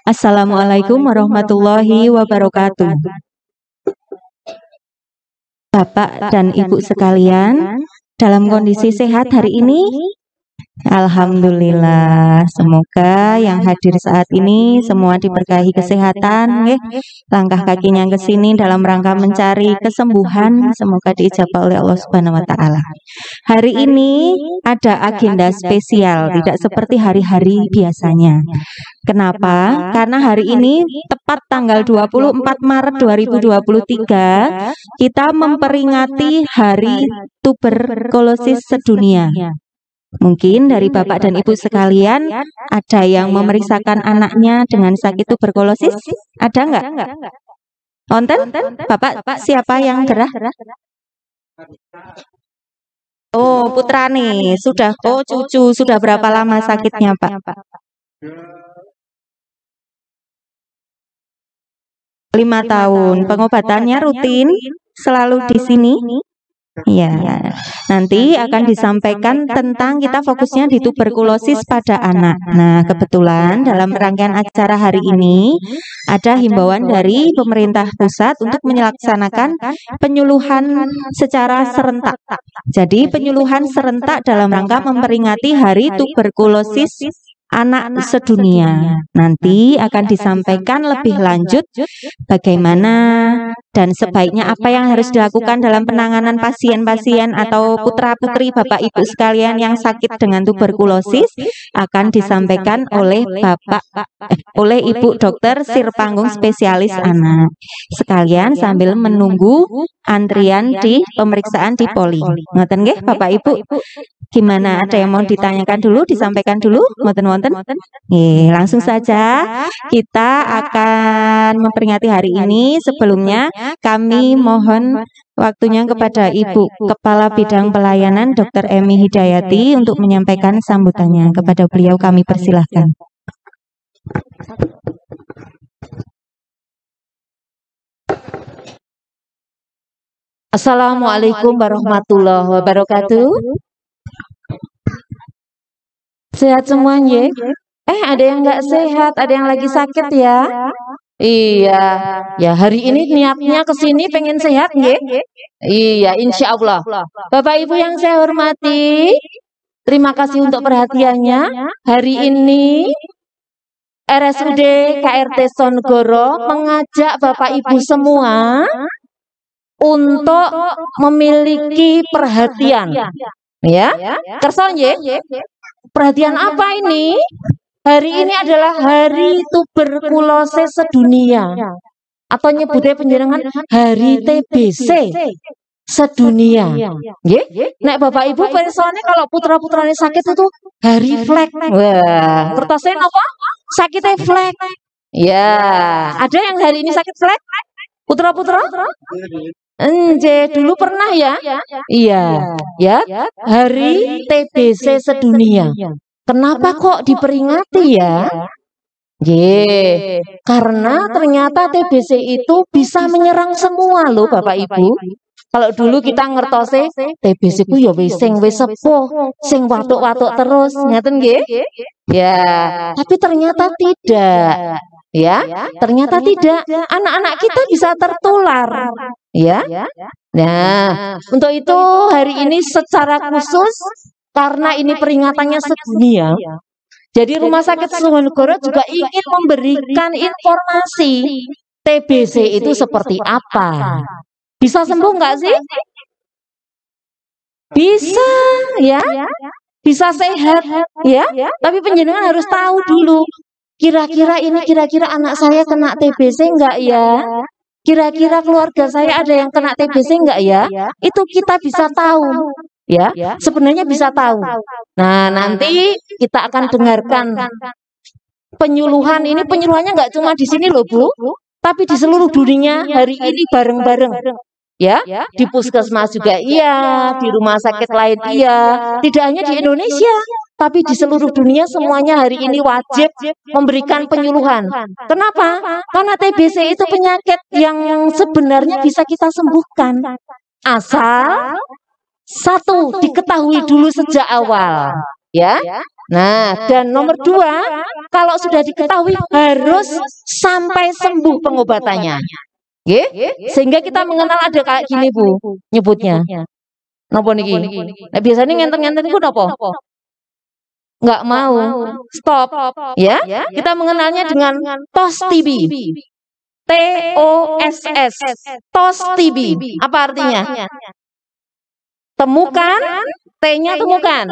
Assalamualaikum warahmatullahi wabarakatuh. Bapak dan Ibu sekalian, dalam kondisi sehat hari ini? Alhamdulillah, semoga yang hadir saat ini semua diberkahi kesehatan, langkah kakinya ke sini dalam rangka mencari kesembuhan, semoga diijabah oleh Allah Subhanahu wa Ta'ala. Hari ini ada agenda spesial, tidak seperti hari-hari biasanya. Kenapa? Karena hari ini tepat tanggal 24 Maret 2023 kita memperingati Hari Tuberkulosis Sedunia. Mungkin dari Bapak dan Ibu sekalian ada yang memeriksakan anaknya dengan sakit tuberkulosis? Ada enggak? Konten? Bapak siapa yang gerah? Oh, putra nih, sudah cucu, sudah berapa lama sakitnya, Pak? 5 tahun. Pengobatannya rutin, selalu di sini. Ya, nanti akan disampaikan tentang kita fokusnya di tuberkulosis pada anak. Nah, kebetulan dalam rangkaian acara hari ini ada himbauan dari pemerintah pusat untuk melaksanakan penyuluhan secara serentak. Jadi, penyuluhan serentak dalam rangka memperingati Hari Tuberkulosis Anak Sedunia. Nanti akan disampaikan lebih lanjut bagaimana dan sebaiknya apa yang harus dilakukan dalam penanganan pasien-pasien atau putra-putri Bapak Ibu sekalian yang sakit dengan tuberkulosis akan disampaikan oleh oleh Ibu Dokter Sirpanggung Spesialis Anak. Sekalian sambil menunggu antrian di pemeriksaan di poli. Ngoten nggih Bapak Ibu? Gimana? Ada yang mau ditanyakan dulu, disampaikan dulu? Wonten-wonten? Langsung saja kita akan memperingati hari ini. Sebelumnya kami mohon waktunya kepada Ibu Kepala Bidang Pelayanan Dr. Emi Hidayati untuk menyampaikan sambutannya. Kepada beliau kami persilahkan. Assalamualaikum warahmatullahi wabarakatuh. Sehat semuanya? Ada yang nggak sehat, ada yang lagi sakit ya? Iya, ya hari ini niatnya ke sini pengen sehat ya? Iya, insya Allah. Bapak Ibu yang saya hormati, terima kasih untuk perhatiannya. Hari ini RSUD KRT Sonegoro mengajak Bapak Ibu semua untuk memiliki perhatian. Ya, kerso nggih? Perhatian apa ini? Hari ini adalah Hari Tuberkulosis Sedunia, atau nyebutnya penjenengan Hari TBC Sedunia. Nek Bapak Ibu personnya kalau putra-putranya sakit itu hari flek. Wah, kertasnya apa? Sakitnya flek. Ya, ada yang hari ini sakit flek? Putra-putra? Dulu pernah ya? Iya, ya. Hari TBC Sedunia. Kenapa kok diperingati ya? Karena ternyata TBC itu bisa menyerang semua loh Bapak Ibu. Kalau dulu kita ngertose TBC ku ya wis sepuh, sing watuk-watuk terus, ngaten nggih? Ya, tapi ternyata tidak. Ya, ternyata tidak. Anak-anak kita bisa tertular. Ya. Nah, untuk itu hari ini secara khusus karena ini peringatannya sedunia. Jadi Rumah Sakit Sonegoro juga ingin memberikan informasi TBC itu seperti apa. Bisa sembuh nggak sih? Bisa, ya. Bisa sehat, ya. Tapi penjenengan harus tahu dulu. Kira-kira anak saya kena TBC enggak ya? Kira-kira keluarga saya ada yang kena TBC enggak ya? Itu kita bisa tahu. Ya, sebenarnya bisa tahu. Nah, nanti kita akan dengarkan penyuluhan ini. Penyuluhannya enggak cuma di sini loh, Bu, tapi di seluruh dunia hari ini bareng-bareng. Ya, di puskesmas juga iya, di rumah sakit lain iya, tidak hanya di Indonesia, tapi di seluruh dunia semuanya hari ini wajib memberikan penyuluhan. Kenapa? Karena TBC itu penyakit yang sebenarnya bisa kita sembuhkan. Asal satu diketahui dulu sejak awal. Ya, Nah, dan nomor 2, kalau sudah diketahui harus sampai sembuh pengobatannya. Nggih? Sehingga kita mengenal ada kayak gini, Bu, nyebutnya. Napa niki? Nah, biasanya ngenten-ngenten niku napa? Nggak mau. Stop. Ya, kita mengenalnya dengan TOS TB. TOSS. TOS TB. Apa artinya? Temukan, T-nya temukan.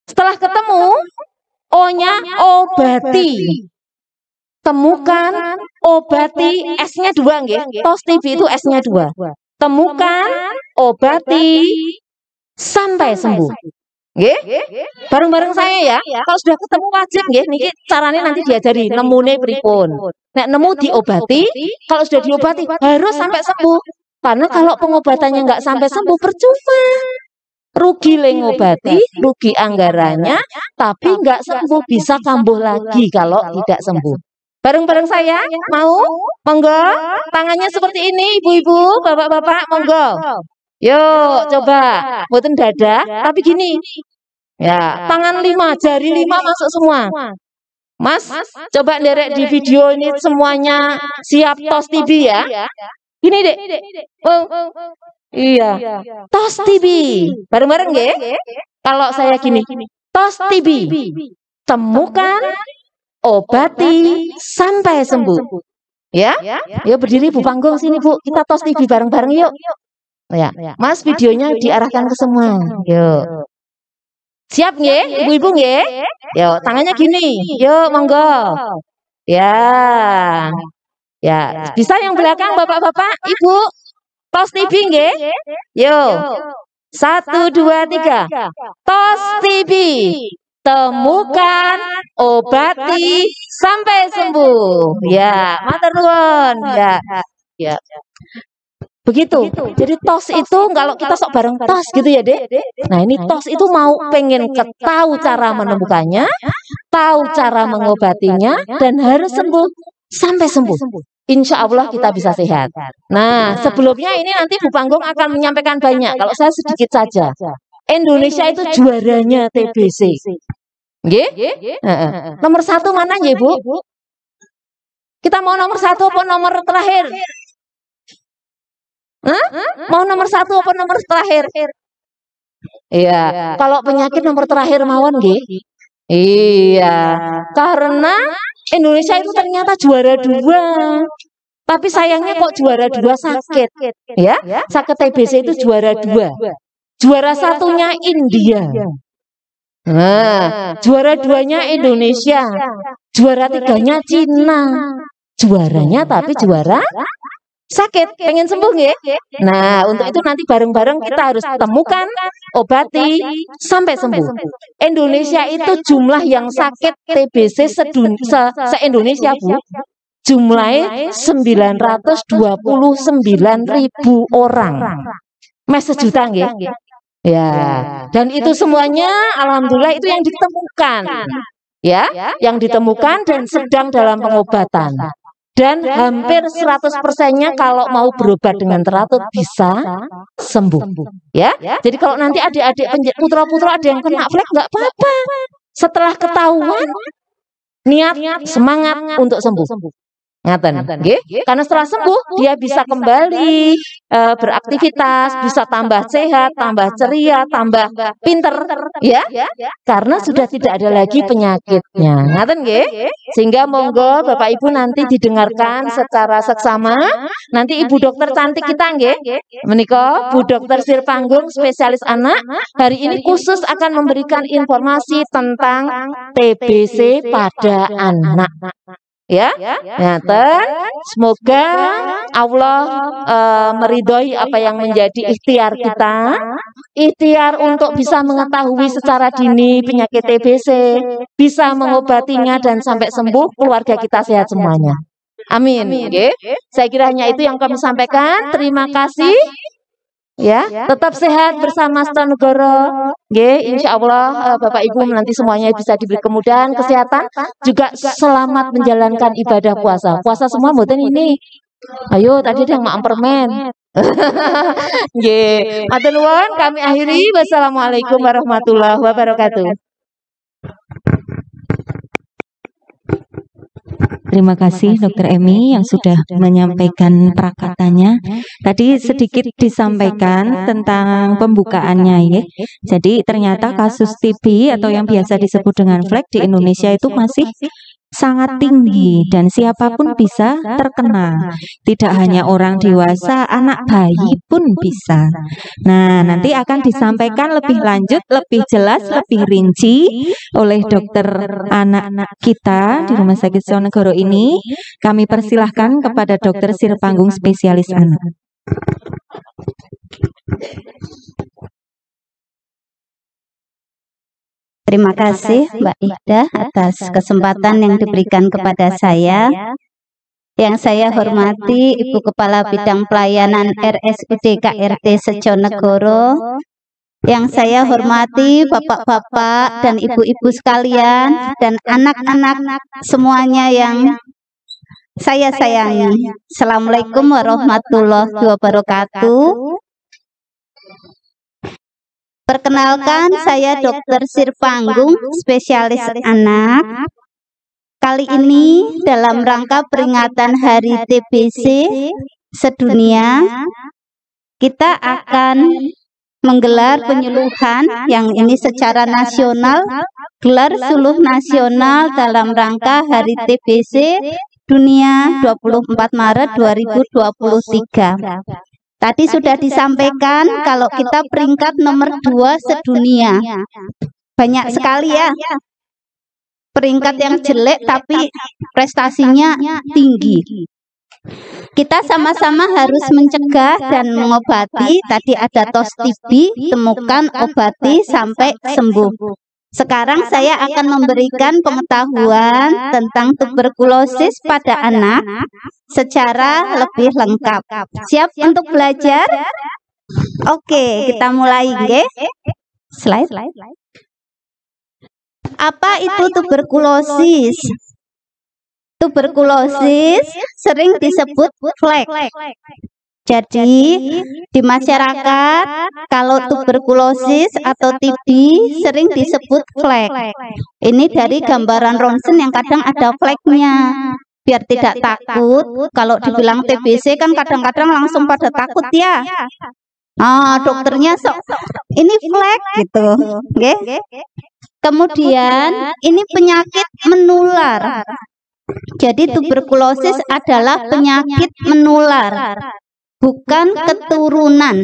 Setelah ketemu, O-nya obati. Temukan, obati, S-nya 2 nggih. TOS TB itu S-nya 2. Temukan, obati, sampai sembuh. Nggih? Bareng-bareng saya ya. Kalau sudah ketemu wajib nggih niki caranya nanti diajari nemune pripun. Nek nemu diobati, kalau sudah diobati harus sampai sembuh. Karena kalau pengobatannya nggak sampai sembuh percuma. Rugi le ngobati, rugi anggarannya, tapi nggak sembuh, bisa kambuh lagi kalau tidak sembuh. Bareng-bareng saya, mau? Monggo, tangannya seperti ini, ibu-ibu, bapak-bapak, monggo. Yuk, coba, buatin dada, tapi gini. Ya, tangan 5, jari 5 masuk semua. Mas, coba derek di video ini semuanya siap TOS TB ya. Gini, Dek. Oh, iya. TOS TB. Bareng-bareng nggih? Kalau saya gini, TOS TB. Temukan, obati, sampai sembuh. Ya? Yuk berdiri Bu Panggung sini, Bu. Kita TOS TB bareng-bareng yuk. Ya, Mas videonya diarahkan ke semua. Yuk. Siap nggih, ibu-ibu nggih? Yuk, tangannya gini. Yuk, monggo. Ya. Ya, bisa yang belakang Bapak-bapak, Ibu. TOS TB nggih? Yuk. 1 2 3. TOS TB. Temukan, obati, sampai sembuh. Ya, matur nuwun. Ya. Ya. Begitu. Jadi TOS itu kalau kita sok bareng TOS gitu ya, Dek. Nah, ini TOS itu mau pengen tahu cara menemukannya, tahu cara mengobatinya, dan harus sembuh sampai sembuh. Insya Allah kita bisa sehat. Nah, sebelumnya ini nanti Bu Panggung akan menyampaikan banyak. Kalau saya sedikit saja. Indonesia itu juaranya TBC. Nggih? Nomor 1 mana ya, Bu? Kita mau nomor 1 apa nomor terakhir? Hah? Mau nomor 1 apa nomor terakhir? Iya, kalau penyakit nomor terakhir mawon nggih. Iya, karena Indonesia itu ternyata juara 2. Tapi sayangnya kok juara 2 sakit. Ya, sakit TBC itu juara 2. Juara 1-nya India. Nah, juara 2-nya Indonesia. Juara 3-nya Cina. Juaranya tapi juara sakit, pengen sembuh nggih? Nah, untuk itu nanti bareng-bareng kita harus temukan, obati, sampai sembuh. Indonesia itu jumlah yang sakit TBC se-Indonesia, Bu. Jumlahnya 929.000 orang. Mes sejuta nggih? Ya, dan itu semuanya alhamdulillah itu yang ditemukan. Ya, yang ditemukan dan sedang dalam pengobatan. Dan hampir 100%-nya kalau mau berobat dengan teratur bisa sembuh. Ya, jadi kalau nanti adik-adik putra-putra ada yang kena flek nggak apa-apa. Setelah ketahuan, niat semangat untuk sembuh. Ngaten, nggih? Karena setelah sembuh dia bisa kembali beraktivitas, bisa tambah sehat, tambah ceria, tambah pinter, ya? Karena sudah tidak ada lagi penyakitnya. Ngaten nggih? Sehingga monggo Bapak Ibu nanti didengarkan secara seksama. Nanti Ibu dokter cantik kita nggih, menika Bu Dokter Sirpanggung spesialis anak hari ini khusus akan memberikan informasi tentang TBC pada anak. Ya, ngaten. Semoga Allah meridhoi apa yang menjadi ikhtiar kita, ikhtiar untuk bisa mengetahui secara dini penyakit TBC, bisa mengobatinya dan sampai sembuh, keluarga kita sehat semuanya. Amin. Okay. Saya kira hanya itu yang kami sampaikan. Terima kasih. Ya, tetap sehat bersama Astronegoro. Insya Allah Bapak Ibu nanti semuanya bisa diberi kemudahan kesehatan, juga selamat menjalankan ibadah puasa. Puasa semua mboten ini. Ayo, tadi ada yang makan permen. Matur nuwun, kami akhiri. Wassalamualaikum warahmatullahi wabarakatuh. Terima kasih Dokter Emi yang sudah menyampaikan prakatanya. Tadi sedikit disampaikan tentang pembukaannya ya. Jadi ternyata kasus TB atau yang biasa disebut dengan flek di Indonesia itu masih sangat tinggi dan siapapun bisa terkena. Tidak hanya orang dewasa, anak bayi pun bisa. Nah, nanti akan disampaikan lebih lanjut, lebih jelas, lebih rinci oleh dokter anak kita di Rumah Sakit Suwonegoro ini. Kami persilahkan kepada Dokter Sirpanggung spesialis anak. Terima kasih Mbak Ida atas kesempatan yang diberikan kepada saya. Yang saya hormati Ibu Kepala Bidang Pelayanan RSUD KRT Sejonegoro. Yang saya hormati bapak-bapak dan ibu-ibu sekalian dan anak-anak semuanya yang saya sayangi. Assalamualaikum warahmatullahi wabarakatuh. Perkenalkan, saya Dokter Sirpanggung, spesialis anak. Kali ini dalam rangka peringatan Hari TBC sedunia, kita akan menggelar penyuluhan yang ini secara nasional, gelar suluh nasional dalam rangka Hari TBC Dunia 24 Maret 2023. Tadi sudah disampaikan kalau kita peringkat nomor 2 sedunia. Banyak sekali ya peringkat yang jelek tapi prestasinya tinggi. Kita sama-sama harus mencegah dan mengobati. Tadi ada tos TB, temukan, obati sampai sembuh. Sekarang saya akan memberikan pengetahuan tentang tuberkulosis pada anak secara lebih lengkap. Siap untuk belajar? Oke, kita mulai nggih. Slide. Apa itu tuberkulosis? Tuberkulosis sering disebut flek. Jadi di masyarakat kalau tuberkulosis atau TB sering disebut flek. Ini dari gambaran ronsen yang kadang ada fleknya. Biar tidak takut, kalau dibilang TBC kan kadang-kadang langsung pada takut ya. Dokternya ini flek gitu. Okay? Kemudian ini penyakit menular. Jadi tuberkulosis adalah penyakit menular, bukan keturunan.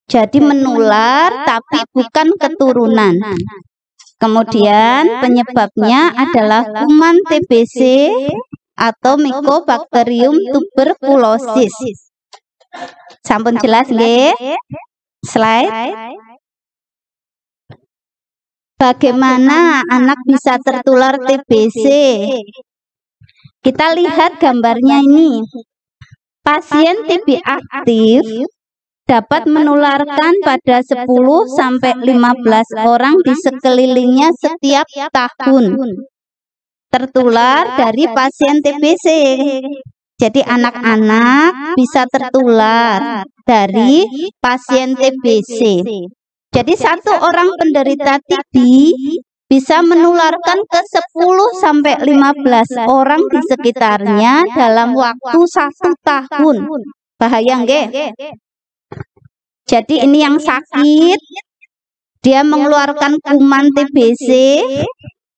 Jadi menular tapi bukan keturunan. Kemudian penyebabnya adalah kuman TBC atau Mycobacterium tuberculosis. Sampun jelas nggih? Slide. Bagaimana anak bisa tertular TBC? Kita lihat gambarnya ini. Pasien TB aktif dapat menularkan pada 10 sampai 15 orang di sekelilingnya setiap tahun. Tertular dari pasien TBC. Jadi anak-anak bisa tertular dari pasien TBC. Jadi satu orang penderita TB bisa menularkan ke 10 sampai 15 orang di sekitarnya dalam waktu 1 tahun. Bahaya nggih? Jadi ini yang sakit, dia mengeluarkan kuman TBC,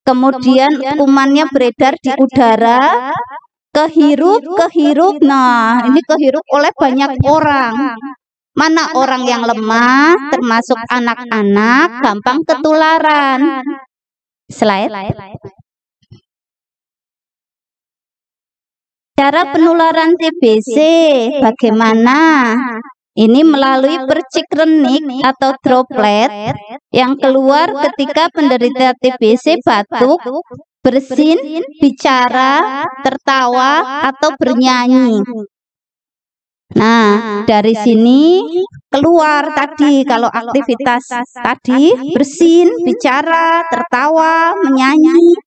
kemudian kumannya beredar di udara, kehirup. Nah, ini kehirup oleh banyak orang. Mana orang yang lemah, termasuk anak-anak, gampang ketularan. Slide. Cara penularan TBC bagaimana? Ini melalui percik renik atau droplet yang keluar ketika penderita TBC batuk, bersin, bicara, tertawa, atau bernyanyi. Nah, dari sini keluar tadi kalau aktivitas tadi bersin, bicara, tertawa, menyanyi,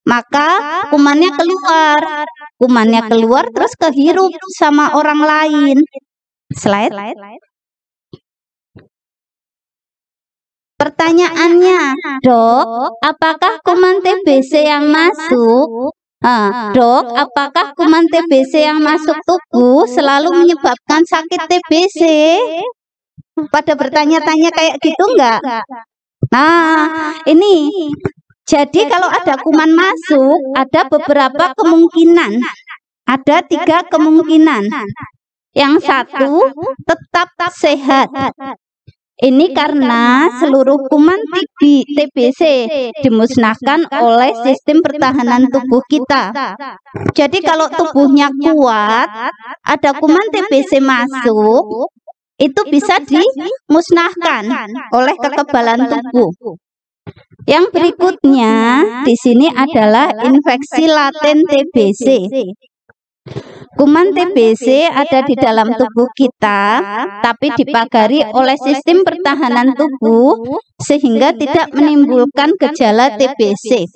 maka kumannya keluar. Kumannya keluar terus kehirup sama orang lain. Slide. Pertanyaannya, Dok, apakah kuman TBC yang masuk Dok, apakah kuman TBC yang masuk tubuh selalu menyebabkan sakit TBC? Pada bertanya-tanya kayak gitu enggak? Nah, ini. Jadi kalau ada kuman masuk, ada beberapa kemungkinan. Ada 3 kemungkinan. Yang satu, tetap sehat. Ini karena seluruh kuman TBC dimusnahkan oleh sistem pertahanan tubuh kita. Jadi kalau tubuhnya kuat, ada kuman TBC masuk, itu bisa dimusnahkan oleh kekebalan tubuh. Yang berikutnya di sini adalah infeksi laten TBC. Kuman TBC ada di dalam tubuh kita, tapi dipagari oleh sistem pertahanan tubuh sehingga tidak menimbulkan gejala TBC.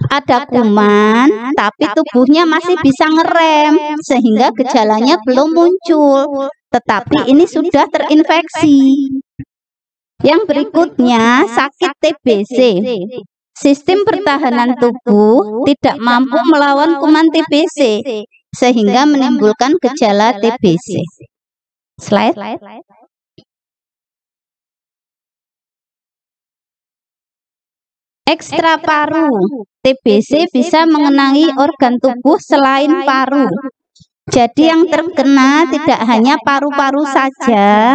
Ada kuman, tapi tubuhnya masih bisa ngerem sehingga gejalanya belum muncul, tetapi ini sudah terinfeksi. Yang berikutnya, sakit TBC. Sistem pertahanan tubuh tidak mampu melawan kuman TBC sehingga menimbulkan gejala TBC. Slide. Ekstra paru. TBC bisa mengenai organ tubuh selain paru. Jadi yang terkena tidak hanya paru-paru saja,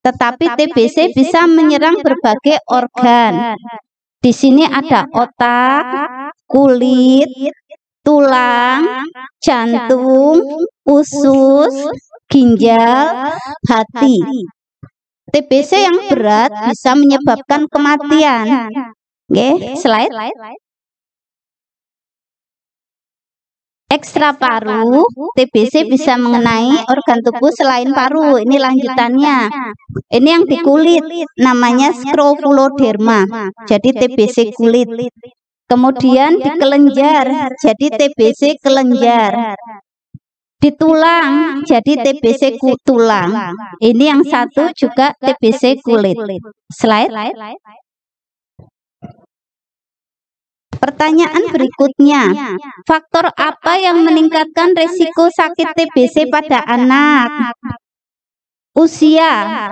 tetapi TBC bisa menyerang berbagai organ. Di sini ada otak, kulit, tulang, jantung, usus, ginjal, hati. TBC yang berat bisa menyebabkan kematian. Oke, slide. Ekstra paru, TBC bisa mengenai organ tubuh selain paru. Ini lanjutannya. Ini yang di kulit, namanya skrofuloderma. Jadi TBC kulit. Kemudian di kelenjar, jadi TBC kelenjar. Di tulang, jadi TBC tulang. Ini yang satu juga TBC kulit. Slide. Pertanyaan berikutnya, faktor apa yang meningkatkan resiko sakit TBC pada anak? Usia,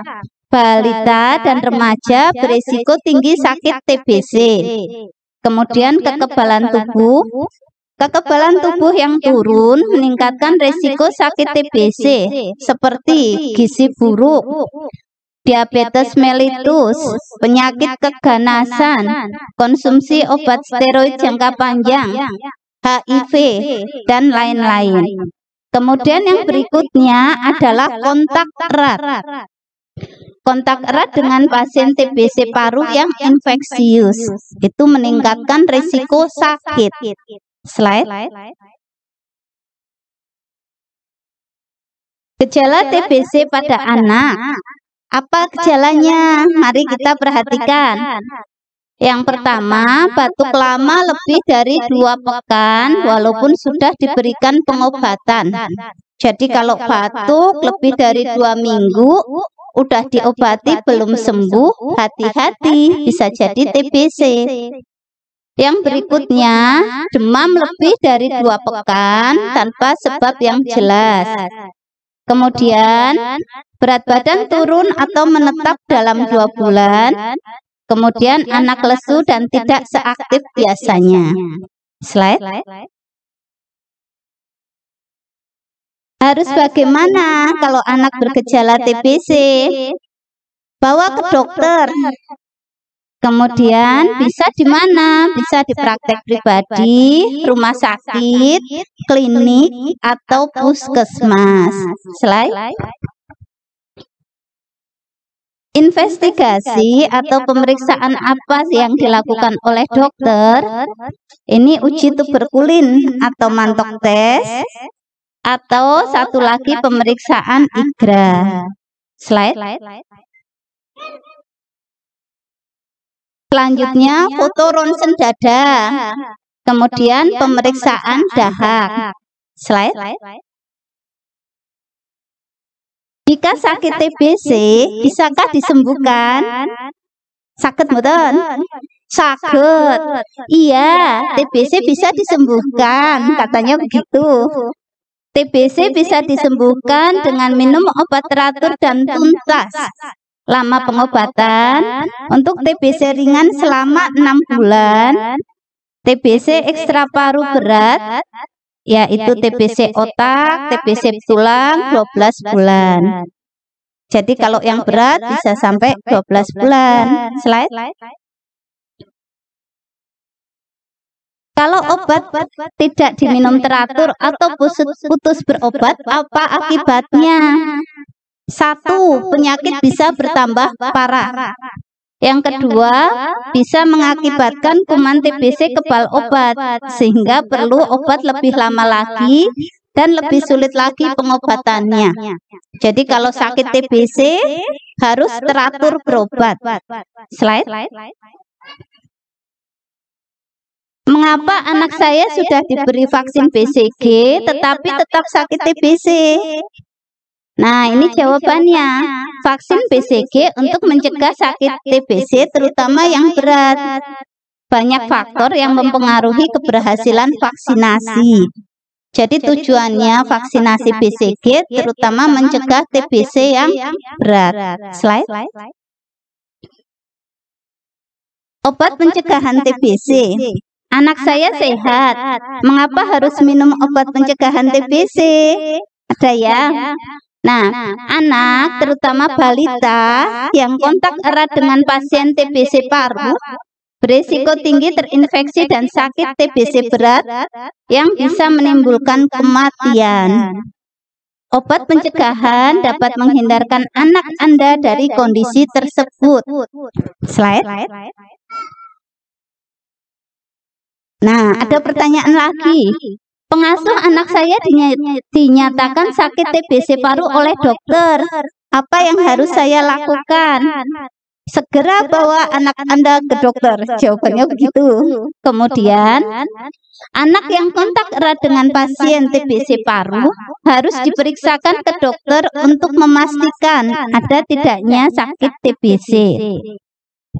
balita dan remaja berisiko tinggi sakit TBC. Kemudian kekebalan tubuh. Kekebalan tubuh yang turun meningkatkan resiko sakit TBC seperti gizi buruk, diabetes mellitus, penyakit keganasan, konsumsi obat steroid jangka panjang, HIV, dan lain-lain. Kemudian yang berikutnya adalah kontak erat. Kontak erat dengan pasien TBC paru yang infeksius itu meningkatkan risiko sakit. Slide. Gejala TBC pada anak. Apa gejalanya? Mari kita perhatikan. Yang pertama, batuk lama lebih dari 2 pekan walaupun sudah diberikan pengobatan. Jadi kalau batuk lebih dari 2 minggu udah diobati belum sembuh, hati-hati bisa jadi TBC. Yang berikutnya, demam lebih dari 2 pekan tanpa sebab yang jelas. Kemudian berat badan turun atau menetap dalam 2 bulan. Kemudian anak lesu dan tidak seaktif biasanya. Slide. Harus bagaimana kalau anak bergejala TBC? Bawa ke dokter. Kemudian bisa di mana? Bisa di praktek pribadi, rumah sakit, klinik, atau puskesmas. Slide. Investigasi atau pemeriksaan apa yang dilakukan oleh dokter? Ini uji tuberkulin atau mantok tes, atau satu lagi pemeriksaan IGRA. Slide. Selanjutnya foto ronsen dada, kemudian pemeriksaan dahak. Slide. Jika sakit TBC, bisakah disembuhkan? Sakit mboten? Saged. Iya, TBC bisa disembuhkan, katanya begitu. TBC bisa disembuhkan dengan minum obat teratur dan tuntas. Lama pengobatan untuk TBC ringan selama 6 bulan. TBC ekstra paru berat yaitu TBC otak, TBC tulang 12 bulan. Jadi kalau yang berat bisa sampai 12 bulan. Slide. Kalau obat tidak diminum teratur atau putus berobat, apa akibatnya? 1. Penyakit bisa bertambah parah. Yang kedua, bisa mengakibatkan kuman TBC kebal obat, sehingga perlu obat lebih lama lagi dan lebih sulit lagi pengobatannya. Jadi kalau sakit TBC harus teratur berobat. Slide. Mengapa anak saya sudah diberi vaksin BCG tetapi tetap sakit TBC? Nah, ini jawabannya. Vaksin BCG untuk mencegah sakit TBC terutama yang berat. Banyak faktor yang mempengaruhi keberhasilan vaksinasi. Jadi tujuannya vaksinasi BCG terutama mencegah TBC yang berat. Slide. Obat pencegahan TBC. Anak saya sehat. Mengapa harus minum obat pencegahan TBC? Ada ya? Nah, anak terutama balita yang kontak erat dengan pasien TBC paru berisiko tinggi terinfeksi dan sakit TBC berat yang bisa menimbulkan kematian. Obat pencegahan dapat menghindarkan anak Anda dari kondisi tersebut. Slide. Nah, ada pertanyaan lagi. Pengasuh anak saya dinyatakan sakit TBC paru oleh dokter. Apa yang harus saya lakukan? Segera bawa anak Anda ke dokter. Jawabannya begitu. Kemudian, anak yang kontak erat dengan pasien TBC paru harus diperiksakan ke dokter untuk memastikan ada tidaknya sakit TBC.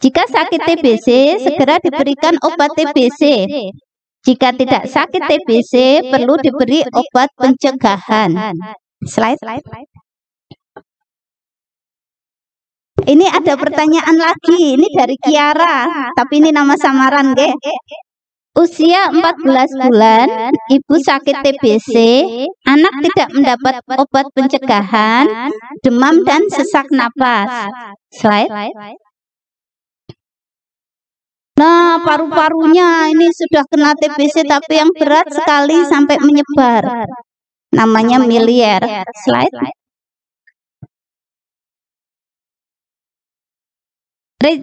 Jika sakit TBC, segera diberikan obat TBC. Jika tidak sakit TBC, perlu diberi obat pencegahan. Slide. Ini ada pertanyaan lagi. Ini dari Kiara, tapi ini nama samaran, nggih. Usia 14 bulan, ibu sakit TBC, anak tidak mendapat obat pencegahan, demam dan sesak napas. Slide. Nah, paru-parunya ini sudah kena TBC tapi yang berat sekali sampai menyebar. Namanya miliar. Slide.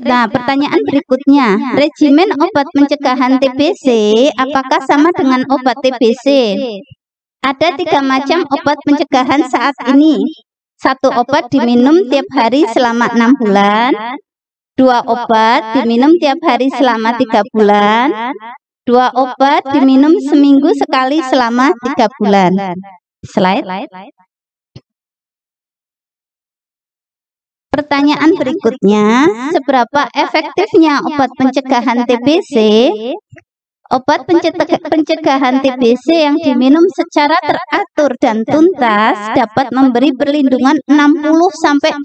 Nah, pertanyaan berikutnya. Regimen obat pencegahan TBC apakah sama dengan obat TBC? Ada 3 macam obat pencegahan saat ini. 1 obat diminum tiap hari selama 6 bulan. 2 obat diminum tiap hari selama 3 bulan. 2 obat diminum seminggu sekali selama 3 bulan. Slide. Pertanyaan berikutnya, seberapa efektifnya obat pencegahan TBC? Obat pencegahan TBC yang diminum secara teratur dan tuntas dapat memberi perlindungan 60–80%.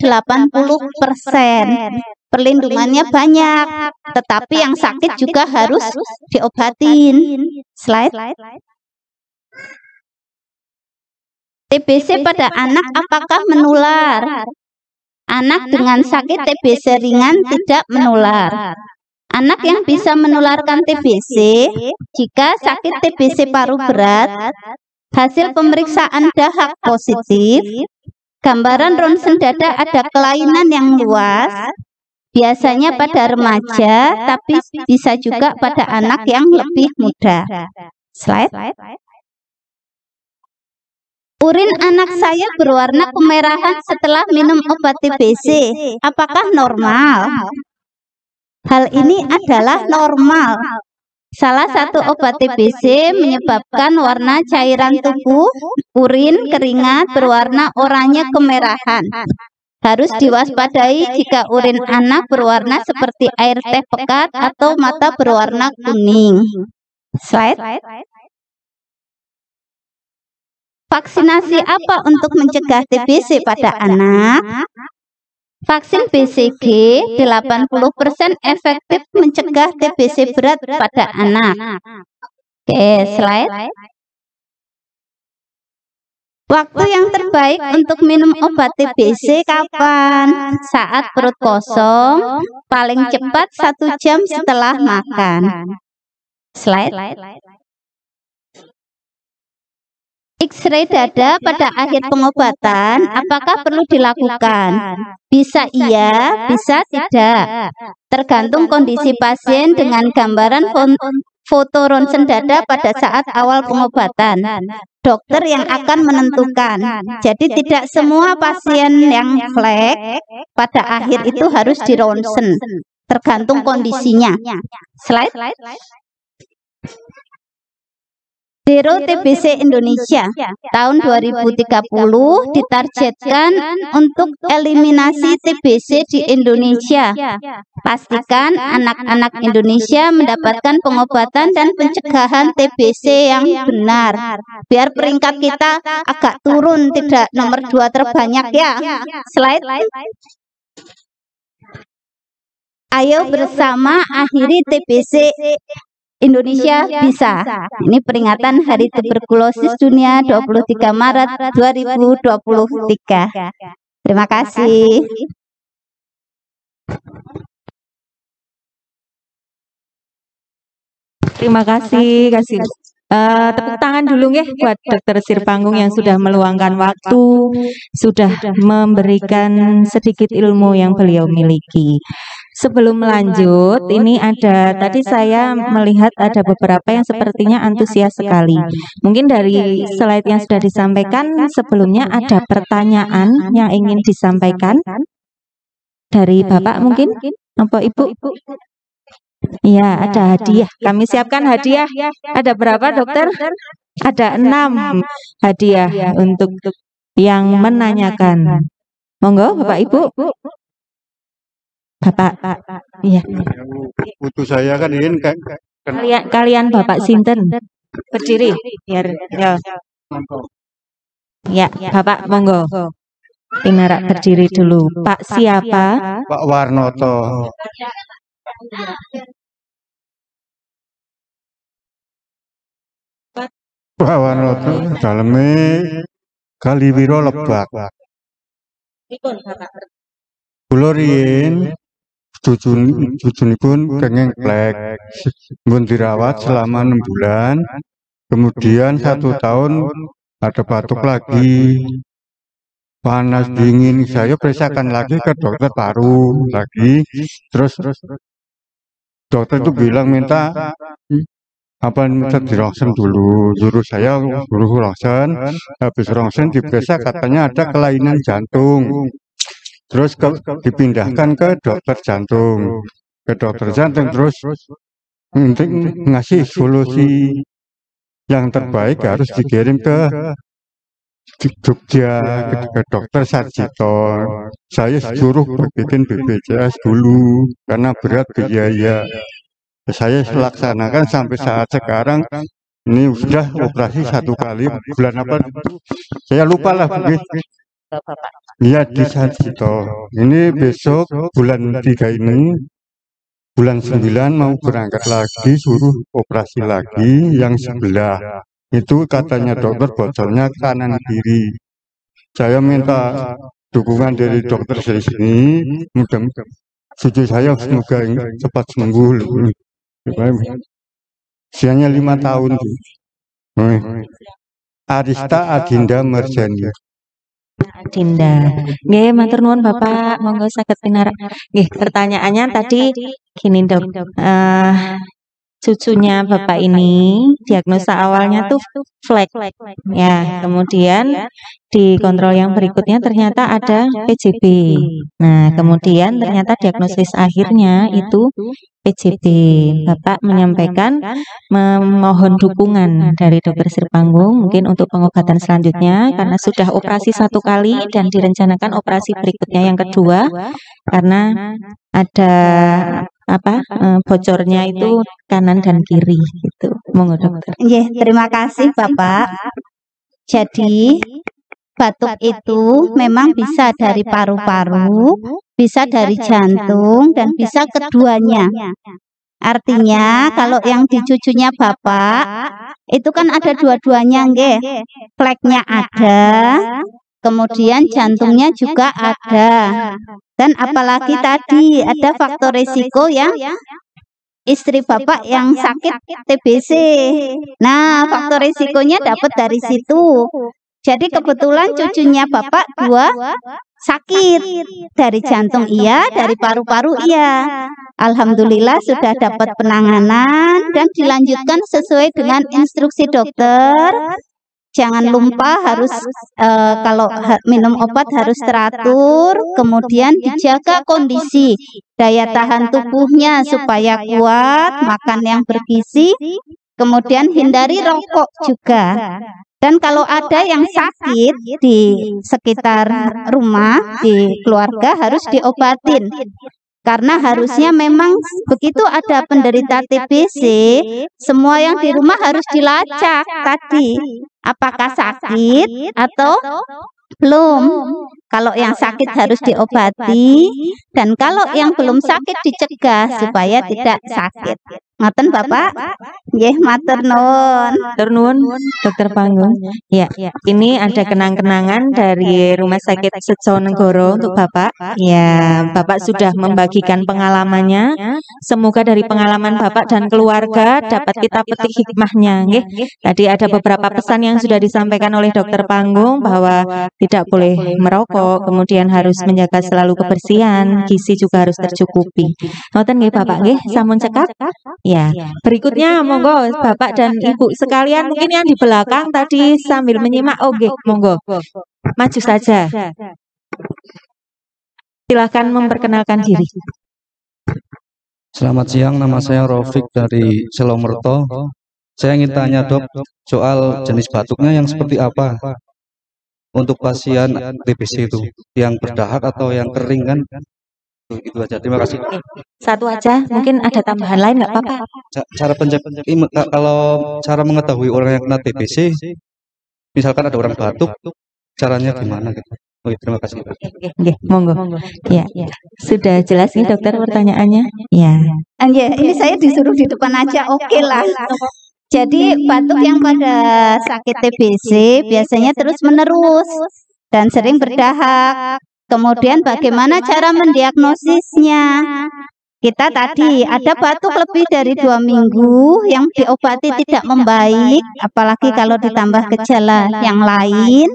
Perlindungannya banyak, tetapi yang sakit juga harus diobatin. Slide. TBC pada anak apakah menular? Anak dengan sakit TBC ringan tidak menular. Anak yang bisa menularkan TBC jika sakit TBC paru berat, hasil pemeriksaan dahak positif, gambaran ronsen dada ada kelainan yang luas, biasanya pada remaja, tapi bisa juga pada anak yang lebih muda. Slide. Urin anak saya berwarna kemerahan setelah minum obat TBC. Apakah normal? Hal ini adalah normal. Salah satu obat TBC menyebabkan warna cairan tubuh, urin, keringat berwarna oranye kemerahan. Harus diwaspadai jika urin anak berwarna seperti air teh pekat atau mata berwarna kuning. Slide. Vaksinasi apa untuk mencegah TBC pada anak? Vaksin BCG 80% efektif mencegah TBC berat pada anak. Oke, slide. Waktu yang terbaik untuk minum obat TBC kapan? Saat perut kosong, paling cepat 1 jam setelah makan. Slide. X-ray dada pada akhir pengobatan, apakah perlu dilakukan? Bisa iya, bisa tidak. Tergantung kondisi pasien dengan gambaran foto ronsen dada pada saat awal pengobatan. Dokter yang akan menentukan. Jadi tidak semua pasien yang flek pada akhir itu harus di ronsen. Tergantung kondisinya. Slide. Zero TBC Indonesia tahun 2030 ditargetkan untuk eliminasi TBC di Indonesia. Pastikan anak-anak Indonesia mendapatkan pengobatan dan pencegahan TBC yang benar. Biar peringkat kita agak turun, tidak nomor 2 terbanyak ya. Slide. Ayo bersama akhiri TBC Indonesia bisa. Ini peringatan Hari Tuberkulosis Dunia 23 Maret 2023. Terima kasih. Terima kasih. Tepuk tangan dulu ya buat Dokter Sirpanggung yang sudah meluangkan waktu, sudah memberikan sedikit ilmu yang beliau miliki. Sebelum lanjut, ini tadi saya melihat ada beberapa yang sepertinya antusias sekali. Mungkin dari slide yang sudah disampaikan sebelumnya ada pertanyaan yang ingin disampaikan dari Bapak mungkin, apa Ibu? Iya, ada hadiah. Kami siapkan hadiah. Ada berapa, Dokter? Ada 6 hadiah untuk yang menanyakan. Monggo, Bapak Ibu. Bapak, iya. Putu saya kan ini Kalian Bapak sinten? Berdiri, biar ya. Ya, Bapak monggo. Pinarak berdiri dulu. Pak siapa? Pak Warnoto. Pak Warnoto daleme Kaliwiro Lebak. Kula riyin jujunipun kenging plek, pun dirawat selama 6 bulan, kemudian 1 tahun ada batuk lagi, panas dingin, saya periksakan lagi ke dokter paru lagi, terus dokter itu bilang minta di rongsen dulu, suruh saya rongsen, habis rongsen diperiksa katanya ada kelainan jantung. Terus dipindahkan ke dokter jantung, terus ngasih solusi yang terbaik harus dikirim ke Jogja ke dokter Sarjito. Saya suruh bikin BPJS dulu karena berat biaya. Saya laksanakan sampai saat sekarang. Ini sudah operasi 1 kali, bulan apa? Saya lupa lah begitu. Iya di Sarjito. Ini besok bulan 3 ini, bulan 9 mau berangkat lagi, suruh operasi lagi yang sebelah. Itu katanya dokter bocornya kanan kiri. Saya minta dukungan dari dokter dari sini, mudah-mudahan cucu saya semoga cepat sembuh. Usianya 5 tahun. Arista Adinda Merjani. Dinda. Nggih, matur nuwun Bapak, monggo saged pinarak. Nggih, pertanyaannya tadi gini, Dok. cucunya Bapak ini diagnosa awalnya tuh flek. Ya, kemudian di kontrol yang berikutnya ternyata ada PJB. Nah, kemudian ternyata diagnosis akhirnya itu PJB. Bapak menyampaikan memohon dukungan dari Dokter Sirpanggung mungkin untuk pengobatan selanjutnya karena sudah operasi 1 kali dan direncanakan operasi berikutnya yang kedua karena ada bocornya itu kanan dan kiri gitu. Monggo dokter. Terima kasih Bapak. Jadi batuk itu memang bisa dari paru-paru, bisa dari jantung, dan bisa keduanya. Artinya kalau yang di cucunya Bapak itu kan ada dua-duanya nggih. Fleknya ada, kemudian jantungnya juga ada. Dan apalagi tadi ada faktor risiko yang istri Bapak yang sakit TBC. Nah, faktor risikonya dapat dari situ. Jadi kebetulan cucunya Bapak 2 sakit. Dari jantung iya, dari paru-paru iya. Alhamdulillah sudah dapat penanganan dan dilanjutkan sesuai dengan instruksi dokter. Jangan lupa harus kalau minum obat harus teratur, kemudian dijaga kondisi daya tahan tubuhnya supaya kuat, makan yang bergizi, kemudian hindari rokok juga. Dan kalau ada yang sakit di sekitar rumah, di keluarga harus diobatin. Karena harusnya memang begitu ada penderita TBC, semua yang di rumah harus dilacak tadi. Apakah sakit atau belum? Kalau yang sakit harus diobati, dan kalau yang belum sakit dicegah supaya tidak sakit. Ngoten Bapak? Nggih, matur nuwun. Matur nuwun Dokter Panggung. Ya, ini ada kenang-kenangan dari Rumah Sakit Sejonegoro untuk Bapak. Ya, Bapak sudah membagikan pengalamannya. Semoga dari pengalaman Bapak dan keluarga dapat kita petik hikmahnya. Nggih. Tadi ada beberapa pesan yang sudah disampaikan oleh Dokter Panggung bahwa tidak boleh merokok, kemudian harus menjaga selalu kebersihan, gizi juga harus tercukupi. Ngoten nggih Bapak nggih, sampun cekap? Ya, berikutnya monggo Bapak dan Ibu sekalian mungkin yang di belakang tadi sambil menyimak, oke, monggo maju saja. Silahkan memperkenalkan diri. Selamat siang, nama saya Rofik dari Selomerto. Saya ingin tanya dok, soal jenis batuknya yang seperti apa untuk pasien TBC itu, yang berdahak atau yang kering kan? Itu aja, terima kasih. Satu aja, mungkin ada tambahan lain nggak apa-apa. Kalau cara mengetahui orang yang kena TBC, misalkan ada orang batuk, caranya gimana gitu? Oke, terima kasih. Oke, monggo. Ya, sudah jelas nih dokter pertanyaannya. Ya. Ini saya disuruh di depan aja, oke lah. Jadi batuk yang pada sakit TBC biasanya terus menerus dan sering berdahak. Kemudian bagaimana cara mendiagnosisnya? Kita tadi ada batuk lebih dari 2 minggu yang diobati tidak membaik, apalagi kalau ditambah gejala yang lain,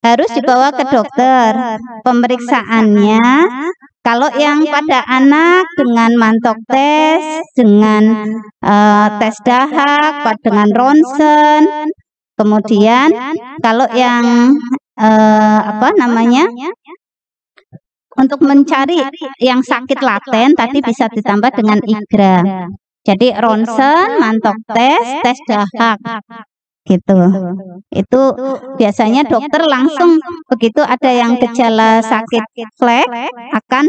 harus dibawa ke dokter. Pemeriksaannya, kalau yang pada anak dengan mantok tes, dengan tes dahak, dengan ronsen, kemudian kalau yang untuk mencari yang sakit laten tadi bisa ditambah dengan IGRA. Jadi ronsen, mantok tes, tes dahak gitu. Itu biasanya dokter langsung begitu ada yang gejala sakit flek akan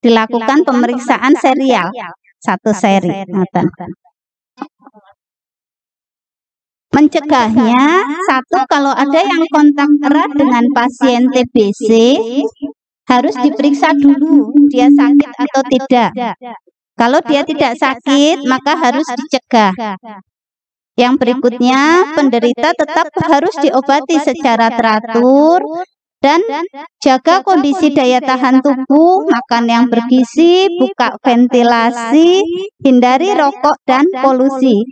dilakukan pemeriksaan serial, 1 seri. Mencegahnya, 1, kalau ada yang kontak erat dengan pasien TBC harus diperiksa dulu dia sakit atau tidak. Kalau dia tidak sakit, maka harus dicegah. Yang berikutnya, penderita tetap harus diobati secara teratur dan jaga kondisi daya tahan tubuh, makan yang bergizi, buka ventilasi, hindari rokok dan polusi.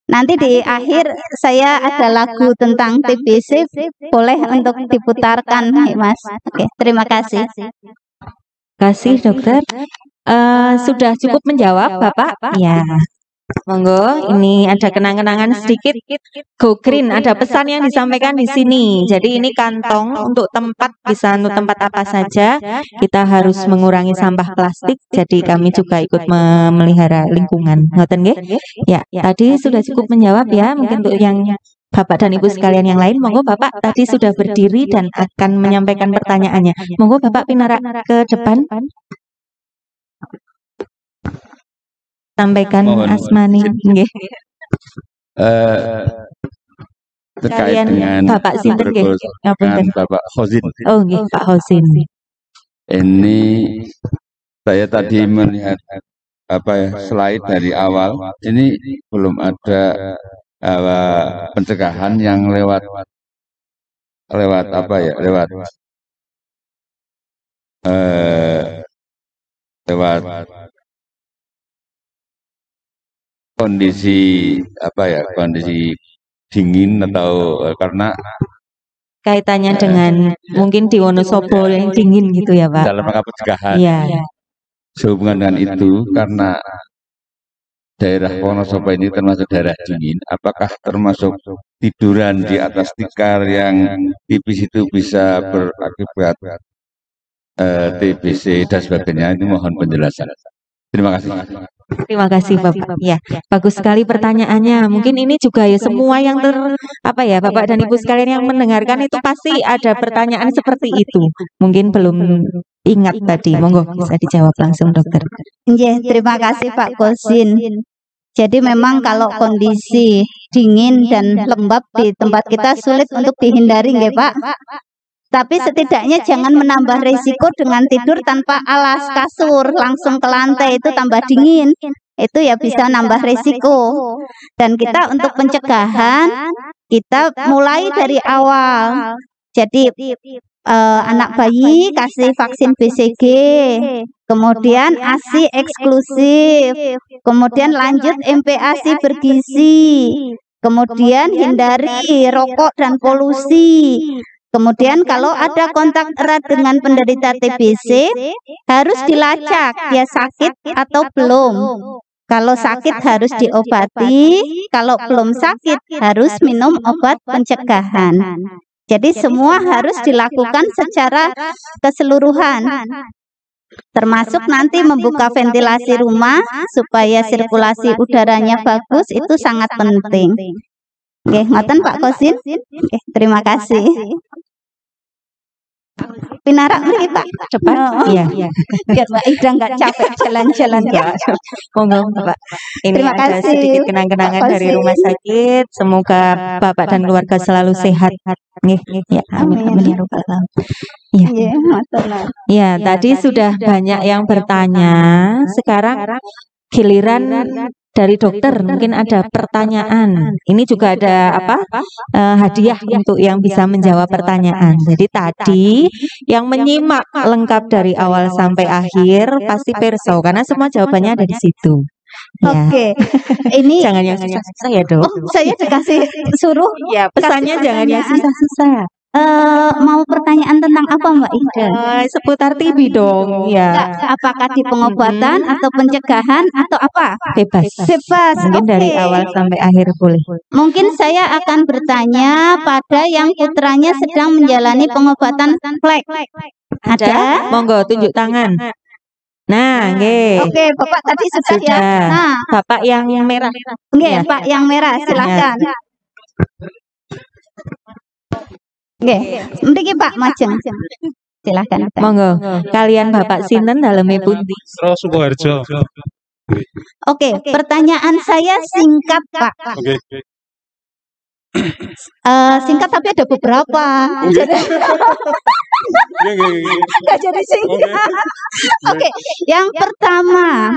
Nanti di akhir saya ada lagu tentang TBC, boleh untuk diputarkan, Mas. Oke, terima kasih. Terima kasih dokter. Sudah cukup menjawab Bapak? Ya. Monggo, ini ada kenang-kenangan sedikit. Go Green, ada pesan yang disampaikan di sini. Jadi ini kantong untuk tempat, bisa untuk tempat apa saja. Kita harus mengurangi sampah plastik. Jadi kami juga ikut memelihara lingkungan. Ngoten nggih? Ya, tadi sudah cukup menjawab ya. Mungkin untuk yang Bapak dan Ibu sekalian yang lain, monggo Bapak tadi sudah berdiri dan akan menyampaikan pertanyaannya. Monggo Bapak pinarak ke depan. Sampaikan asmani nggih. Terkait Kalian dengan Bapak sinten nggih? dengan Bapak Khozin. Oh nggih, Pak Hosin. Ini saya tadi melihat slide dari awal. Ini belum ada pencegahan yang lewat kondisi kondisi dingin atau karena Kaitannya dengan mungkin di Wonosobo yang dingin gitu ya Pak. dalam rangka pencegahan Iya. sehubungan dengan itu karena daerah Wonosobo ini termasuk daerah dingin, apakah termasuk tiduran di atas tikar yang tipis itu bisa berakibat TBC dan sebagainya? Ini mohon penjelasan. Terima kasih. Terima kasih Bapak. Ya, bagus sekali pertanyaannya. Mungkin ini juga ya semua yang Bapak dan Ibu sekalian yang mendengarkan itu pasti ada pertanyaan seperti itu. Mungkin belum ingat tadi. Monggo bisa dijawab langsung Dokter. Nggih, terima kasih Pak Kosin. Jadi memang kalau kondisi dingin dan lembab di tempat kita sulit untuk dihindari nggih Pak. Tapi setidaknya jangan menambah risiko dengan tidur tanpa alas kasur, langsung ke lantai itu tambah dingin. Itu ya bisa nambah risiko. Dan kita untuk pencegahan, kita mulai dari awal. Jadi anak bayi kasih vaksin BCG, kemudian ASI eksklusif, kemudian lanjut MPASI bergizi, kemudian hindari rokok dan polusi. Kemudian kalau ada kontak erat dengan penderita TBC, harus dilacak dia sakit atau belum. Kalau sakit harus diobati, kalau belum sakit harus minum obat pencegahan. Jadi semua harus dilakukan secara keseluruhan. Termasuk nanti membuka ventilasi rumah supaya sirkulasi udaranya bagus, itu sangat penting. Oke, ngoten Pak Kosin. Oke, terima kasih. Pinarak nih Pak Cepat. Iya. biar Mbak Ida nggak capek jalan-jalan ya. Monggo Bapak. Ini Terima ada kasih, sedikit kenang-kenangan Pak dari Kosin. rumah sakit. Semoga Bapak dan keluarga selalu sehat. Nggih, ya amin amin ya rabbal alamin. Iya. Iya, masalah. Ya, tadi sudah banyak yang bertanya. Sekarang giliran dari dokter, mungkin ada pertanyaan. Ini juga ada hadiah untuk yang bisa menjawab pertanyaan. Jadi tadi yang menyimak lengkap dari awal sampai akhir pasti perso karena semua jawabannya ada di situ. Ya. Oke, ini Jangan yang susah-susah ya, Dok. saya dikasih suruh Ya, pesannya jangan yang susah-susah. mau pertanyaan tentang apa Mbak Ida? Seputar TB dong, ya. Apakah di pengobatan atau pencegahan atau apa? Bebas. Bebas. Mungkin dari Oke. awal sampai akhir boleh. Mungkin saya akan bertanya pada yang putranya sedang menjalani pengobatan flek. Ada? Monggo tunjuk tangan. Nah, nggih. Oke, Bapak tadi sudah ya. Sudah. Nah, Bapak yang merah. nggih, Ya. Pak yang merah, silakan. Nggih, mriki Pak Majeng. Silakan. Pak. Monggo. Kalian Bapak sinten daleme pundi? Sukoharjo. Oke, pertanyaan saya singkat, Pak. Oke. Singkat tapi ada beberapa. Nggak jadi singkat. Oke, yang pertama,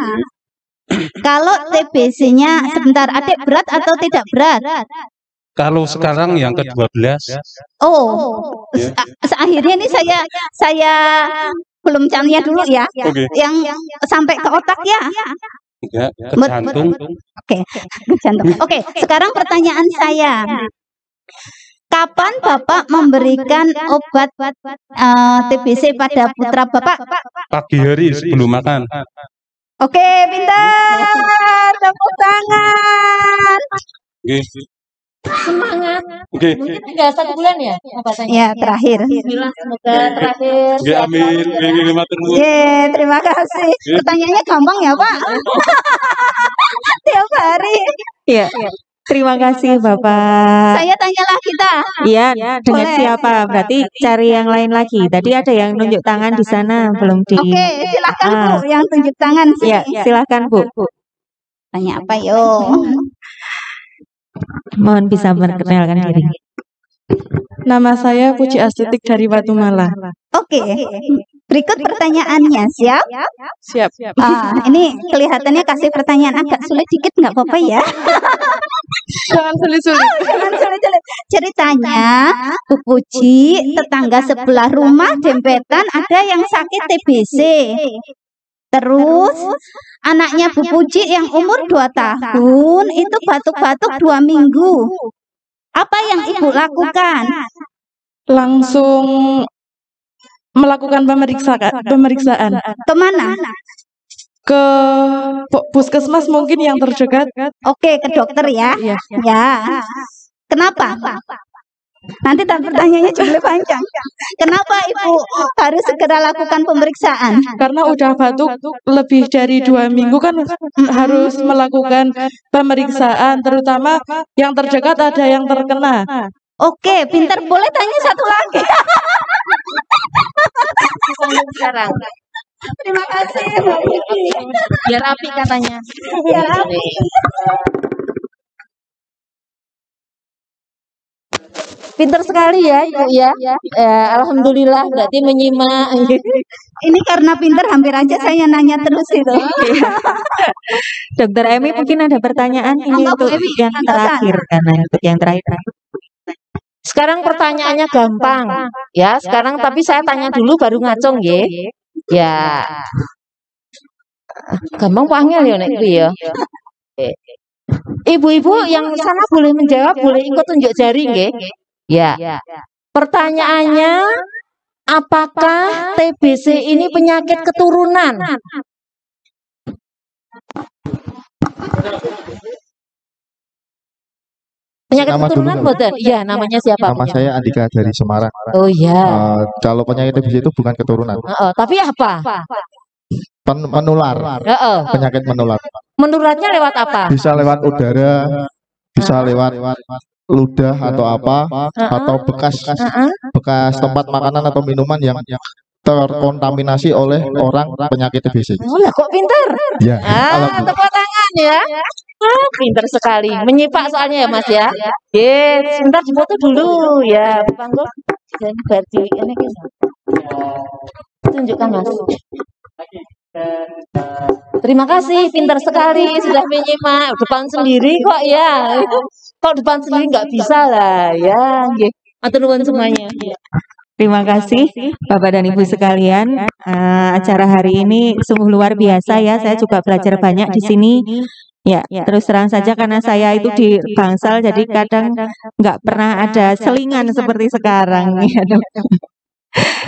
kalau TBC-nya sebentar, adik berat atau tidak berat? Kalau sekarang yang ke-12, Oh, akhirnya ini saya belum tanya dulu ya. Oke. Yang sampai ke otak ya. enggak, ke jantung, Oke, ke jantung. Oke, sekarang pertanyaan saya. Kapan Bapak memberikan obat TBC pada putra Bapak? pagi hari sebelum makan. Oke, pintar. Tepuk tangan. Nggih. Semangat. Nggih. Mungkin tinggal 1 bulan ya obatannya. Ya, terakhir. Bismillah, semoga terakhir. Nggih, amin. Nggih, matur nuwun. Terima kasih. Pertanyaannya gampang ya, Pak. Tiap hari. Ya. Terima kasih Bapak. Saya tanya lagi dah. Iya, dengan Boleh. siapa? Berarti cari yang lain lagi. Tadi ada yang nunjuk tangan di sana, belum di. Oke, silakan Bu Ah. yang tunjuk tangan sini. Ya, silakan Bu. Tanya apa yo? Mohon bisa memperkenalkan diri. Nama saya Puji Astutik dari Watumala. Oke. Berikut pertanyaannya, siap? Siap. Ini kelihatannya kasih pertanyaan agak sulit dikit, nggak apa-apa ya? Jangan sulit-sulit. Jangan sulit-sulit. Ceritanya, Bu Puji, tetangga sebelah rumah dempetan ada yang sakit TBC. Terus anaknya Bu Puji yang umur 2 tahun itu batuk-batuk 2 minggu. Apa yang Ibu lakukan? Langsung melakukan pemeriksaan Kemana? ke puskesmas mungkin yang terdekat. Oke, ke dokter ya. Iya. Ya. Kenapa? Nanti tak pertanyaannya juga panjang. Kenapa Ibu harus segera lakukan pemeriksaan? Karena udah batuk lebih dari 2 minggu kan harus melakukan pemeriksaan, terutama yang terdekat ada yang terkena. Oke, pintar. Boleh tanya satu lagi? Sekarang. Terima kasih, Mbak Vicky. Biar rapi katanya. Biar rapi. Pinter sekali ya Ibu ya. Alhamdulillah berarti menyimak. Ini karena pintar hampir aja saya nanya terus itu. Dokter Emi mungkin ada pertanyaan ini Monggo, Bu untuk Emi, yang terakhir karena untuk yang terakhir. Sekarang pertanyaannya gampang ya. Sekarang tapi saya tanya dulu baru ngacung ya. Ya. Gampang panggil ya nek kuwi ya. Ibu-ibu yang sana boleh menjawab, boleh ikut tunjuk jari nggih. Ya. Pertanyaannya, apakah TBC ini penyakit keturunan? Penyakit Nama keturunan dulu, mboten? Iya, namanya siapa? Nama saya Andika dari Semarang. Oh iya. Kalau penyakit TBC itu bukan keturunan, Tapi apa? menular, penyakit menular. Menularnya lewat apa? Bisa lewat udara, bisa lewat ludah atau apa, atau bekas tempat makanan atau minuman yang terkontaminasi oleh orang penyakit TBC. Oh lah kok pinter? Ya, Tepuk tangan ya. Pinter sekali. Menyimak soalnya ya Mas ya. Sebentar difoto dulu ya. Panggung. Jadi berarti ini kita. Tunjukkan Mas. Terima kasih, pinter sekali sudah menyimak. Depan sendiri kok ya. Kok depan sendiri nggak bisa lah ya. Matur nuwun semuanya. Terima kasih Bapak dan Ibu sekalian. Acara hari ini sungguh luar biasa ya. Saya juga belajar banyak di sini. Ya, terus terang saja karena saya itu di Bangsal, jadi kadang nggak pernah ada selingan seperti sekarang.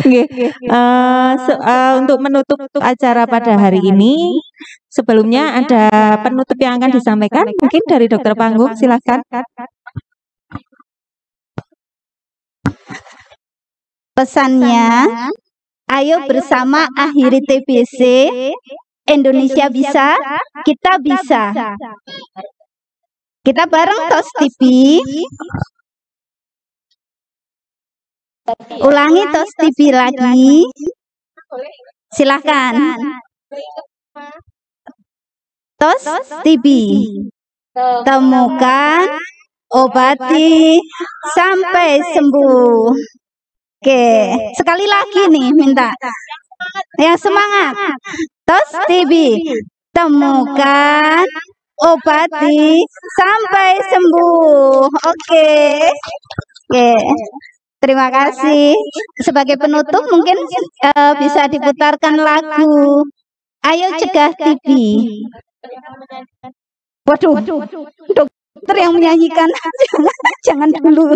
Ya, untuk menutup acara pada hari ini, sebelumnya ada penutup yang akan disampaikan, mungkin dari Dokter Panggung, silakan. Pesannya, ayo bersama akhiri TBC. Indonesia bisa, kita bisa. Kita bareng Tos TV. Ulangi Tos TV lagi. Silahkan. Tos TV. Temukan, obati, sampai sembuh. Oke, sekali lagi nih minta. Yang semangat. Tos TV. Temukan, obati, sampai sembuh. Oke. Terima kasih. Sebagai penutup mungkin bisa diputarkan lagu Ayo Cegah TV. Waduh, dokter yang menyanyikan. Jangan dulu.